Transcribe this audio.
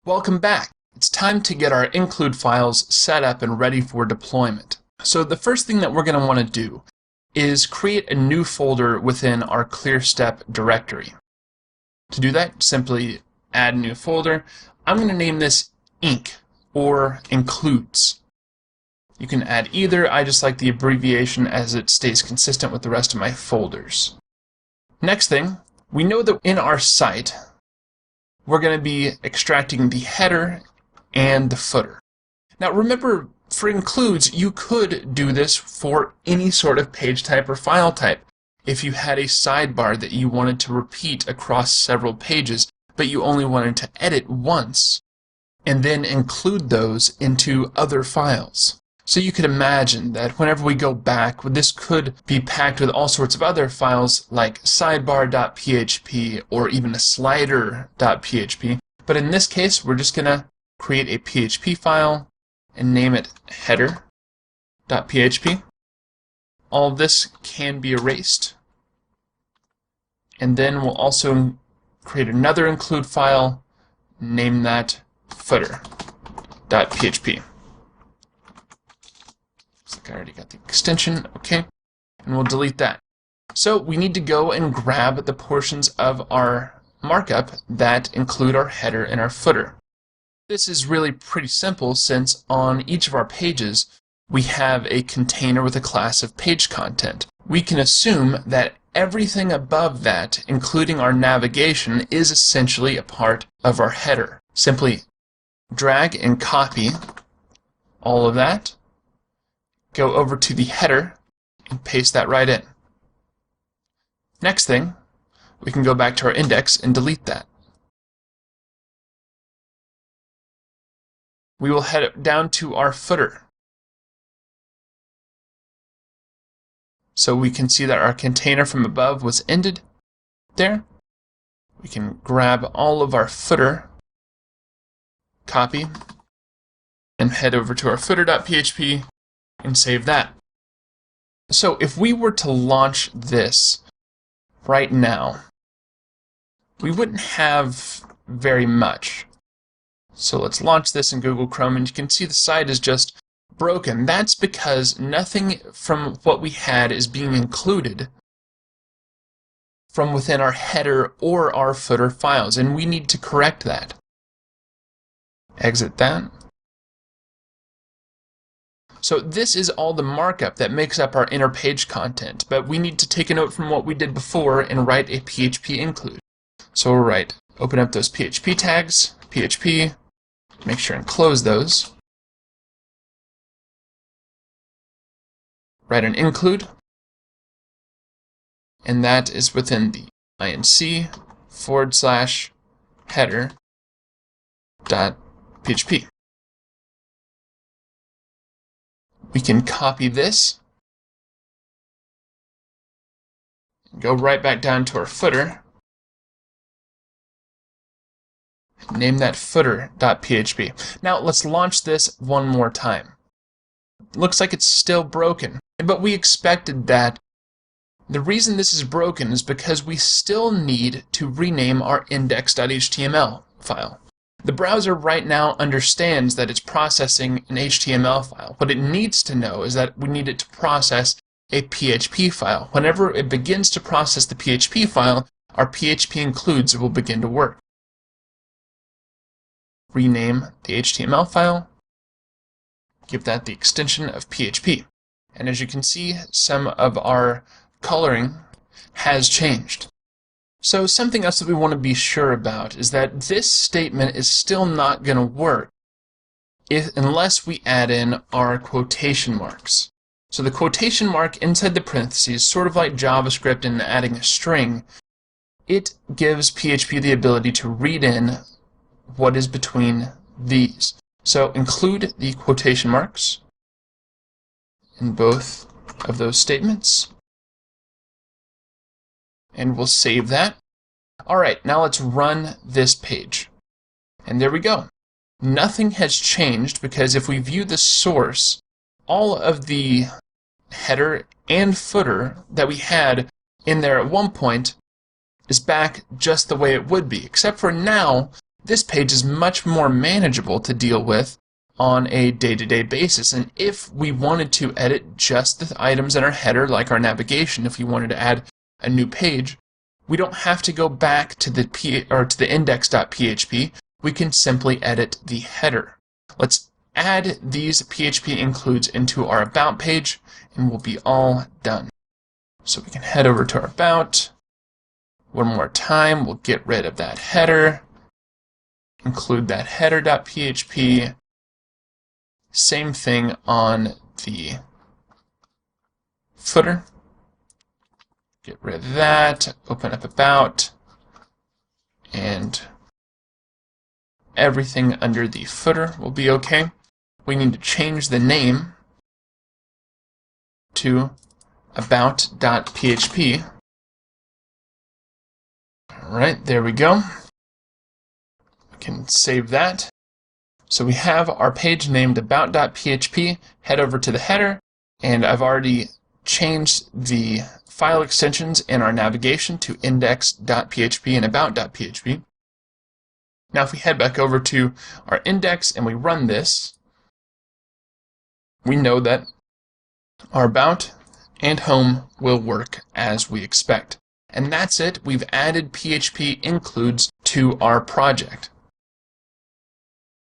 Welcome back. It's time to get our include files set up and ready for deployment. So the first thing that we're going to want to do is create a new folder within our ClearStep directory. To do that, simply add a new folder. I'm going to name this Inc. or Includes. You can add either. I just like the abbreviation as it stays consistent with the rest of my folders. Next thing, we know that in our site, we're going to be extracting the header and the footer. Now remember, for includes, you could do this for any sort of page type or file type. If you had a sidebar that you wanted to repeat across several pages, but you only wanted to edit once, and then include those into other files. So you could imagine that whenever we go back, this could be packed with all sorts of other files like sidebar.php or even a slider.php. But in this case, we're just going to create a PHP file and name it header.php. All of this can be erased. And then we'll also create another include file, name that footer.php. Looks like I already got the extension, okay, and we'll delete that. So we need to go and grab the portions of our markup that include our header and our footer. This is really pretty simple since on each of our pages we have a container with a class of page content. We can assume that everything above that, including our navigation, is essentially a part of our header. Simply drag and copy all of that, go over to the header and paste that right in. Next thing, we can go back to our index and delete that. We will head down to our footer. So we can see that our container from above was ended there. We can grab all of our footer, copy, and head over to our footer.php and save that. So if we were to launch this right now, we wouldn't have very much. So let's launch this in Google Chrome, and you can see the site is just broken. That's because nothing from what we had is being included from within our header or our footer files, and we need to correct that. Exit that. So this is all the markup that makes up our inner page content, but we need to take a note from what we did before and write a PHP include. So we'll write, open up those PHP tags, PHP, make sure and close those. Write an include, and that is within the inc/header.php. We can copy this, and go right back down to our footer, and name that footer.php. Now let's launch this one more time. Looks like it's still broken, but we expected that. The reason this is broken is because we still need to rename our index.html file. The browser right now understands that it's processing an HTML file. What it needs to know is that we need it to process a PHP file. Whenever it begins to process the PHP file, our PHP includes will begin to work. Rename the HTML file. Give that the extension of PHP. And as you can see, some of our coloring has changed. So something else that we want to be sure about is that this statement is still not going to work unless we add in our quotation marks. So the quotation mark inside the parentheses, sort of like JavaScript and adding a string, it gives PHP the ability to read in what is between these. So include the quotation marks in both of those statements. And we'll save that. Alright, now let's run this page. And there we go. Nothing has changed because if we view the source, all of the header and footer that we had in there at one point is back just the way it would be, except for now this page is much more manageable to deal with on a day-to-day basis. And if we wanted to edit just the items in our header, like our navigation, if you wanted to add a new page, we don't have to go back to the index.php. We can simply edit the header. Let's add these PHP includes into our about page, and we'll be all done. So we can head over to our about. One more time, we'll get rid of that header, include that header.php. Same thing on the footer. Get rid of that, open up about, and everything under the footer will be okay. We need to change the name to about.php. Alright, there we go. We can save that. So we have our page named about.php. Head over to the header, and I've already changed the file extensions in our navigation to index.php and about.php. Now if we head back over to our index and we run this, we know that our about and home will work as we expect. And that's it. We've added PHP includes to our project.